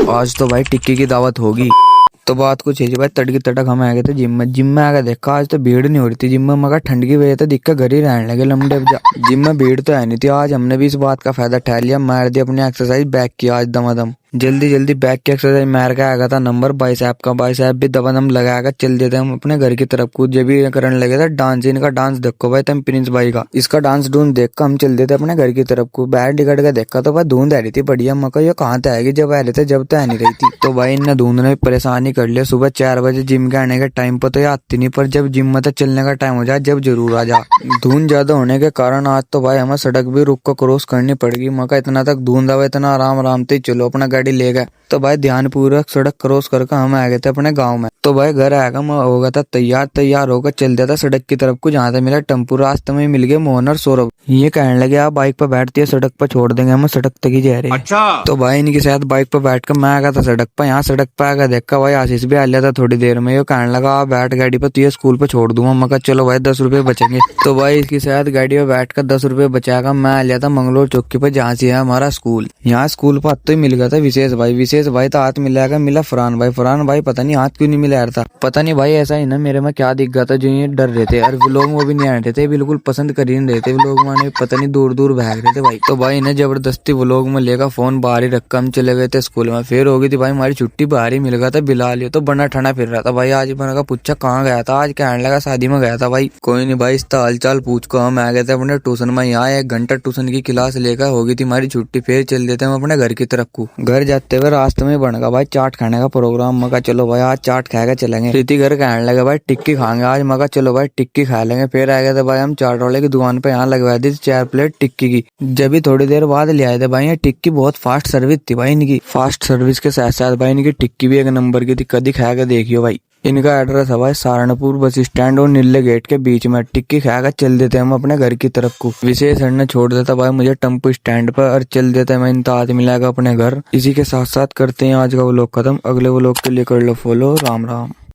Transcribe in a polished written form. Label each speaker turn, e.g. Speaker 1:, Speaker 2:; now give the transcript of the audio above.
Speaker 1: आज तो भाई टिक्की की दावत होगी। तो बात कुछ है जी भाई, तड़की तड़क हम आ गए थे जिम में आके देखा आज तो भीड़ नहीं हो रही थी जिम में, मगर ठंड की वजह से दिक्कत घर ही रहने लगे लमडे। जिम में भीड़ तो है नहीं थी। आज हमने भी इस बात का फायदा उठा लिया, मार दिया अपनी एक्सरसाइज बैक की आज दमादम। जल्दी जल्दी बैक की एक्सरसाइज मार के आया था नंबर बाइसेप का। बाइसेप भी दबादम लगाकर चल देते हम अपने घर की तरफ। कूद जब भी करने लगे थे डांस, इनका डांस देखो भाई तुम प्रिंस भाई का, इसका डांस डूंस देख कर हम चल देते अपने घर की तरफ को। बैठ टिकट के देखा तो भाई धुंध आ रही थी बढ़िया। मका ये कहाँ से आएगी, जब आ रहे थे जब तो आ नहीं रही थी। तो भाई इनने धुंध ने परेशानी कर लिया। सुबह 4 बजे जिम के आने के टाइम पर तो ये आती नहीं, पर जब जिम में तो चलने का टाइम हो जाए जब जरूर आ जा। धुंध ज्यादा होने के कारण आज तो भाई हमें सड़क भी रुक कर क्रॉस करनी पड़ेगी। मका इतना तक धुंध आवे, इतना आराम आराम से चलो अपना गाड़ी ले गए। तो भाई ध्यान पूर्वक सड़क क्रॉस करके हम आ गए थे अपने गांव में। तो भाई घर आएगा मैं हो गया था तैयार होकर चल दिया था सड़क की तरफ को, जहाँ से मिला टेम्पू। रास्ते में मिल गए मोहन और सौरभ। ये कहने लगे आप बाइक पर बैठती है सड़क पर छोड़ देंगे, हम सड़क तक ही जा रहे हैं।
Speaker 2: अच्छा।
Speaker 1: तो भाई इनके साथ बाइक पर बैठ कर मैं आ गया था सड़क पर। यहाँ सड़क पर आकर देखा भाई आशीष भी आ लिया था थोड़ी देर में। ये कहने लगा आप बैठ गाड़ी पर, तुझे स्कूल पर छोड़ दूंगा। मैं कहा चलो भाई 10 रुपए बचेंगे। तो भाई इसके साथ गाड़ी में बैठ कर 10 रुपए बचाकर मैं आ लिया था मंगलोर चौकी पर, जहाँ से है हमारा स्कूल। यहाँ स्कूल पर तो ही मिल गया था विशेष भाई तो हाथ मिला फरहान भाई पता नहीं हाथ क्यों नहीं मिला रहा था। पता नहीं भाई ऐसा ही ना मेरे में क्या दिख गया था, जो ये डर रहे थे और व्लॉग में भी नहीं आ रहे थे, बिल्कुल पसंद कर ही नहीं रहे थे व्लॉग में, पता नहीं दूर दूर भाग रहे थे भाई। तो भाई इन्हें जबरदस्ती व्लॉग में लेकर फोन बाहर ही रखकर हम चले गए थे स्कूल में। फिर हो गई थी भाई हमारी छुट्टी, बाहर ही मिल गया था बिलाल। ये तो बना ठंडा फिर रहा था भाई। आज मैंने कहा पूछा कहाँ गया था, आज कहने लगा शादी में गया था भाई। कोई नहीं भाई इसका हाल चाल पूछ को हम आ गए थे अपने ट्यूशन में। यहाँ 1 घंटा ट्यूशन की क्लास लेकर हो गई थी हमारी छुट्टी। फिर चल देते हम अपने घर की तरफ को। घर जाते हुए रास्ते में बन गया भाई चाट खाने का प्रोग्राम। मगा चलो भाई आज चाट खाएगा चलेंगे। प्रीति घर कहने लगे भाई टिक्की खाएंगे आज। मगा चलो भाई टिक्की खा लेंगे। फिर आ गए थे भाई हम चाट वाले की दुकान पे, यहाँ लगवा दी 4 प्लेट टिक्की की। जब भी थोड़ी देर बाद ले आए थे भाई, ये टिक्की बहुत फास्ट सर्विस थी भाई इनकी। फास्ट सर्विस के साथ साथ भाई इनकी टिक्की भी 1 नंबर की थी। कभी खा के देखियो भाई। इनका एड्रेस है भाई सहारनपुर बस स्टैंड और नीले गेट के बीच में। टिक्की खाकर चल देते हम अपने घर की तरफ को। विशेष सर ने छोड़ देता भाई मुझे टेम्पो स्टैंड पर और चल देते मैं इन हाथ मिलाकर अपने घर। इसी के साथ साथ करते हैं आज का व्लॉग खत्म। अगले व्लॉग के लिए कर लो फॉलो। राम राम।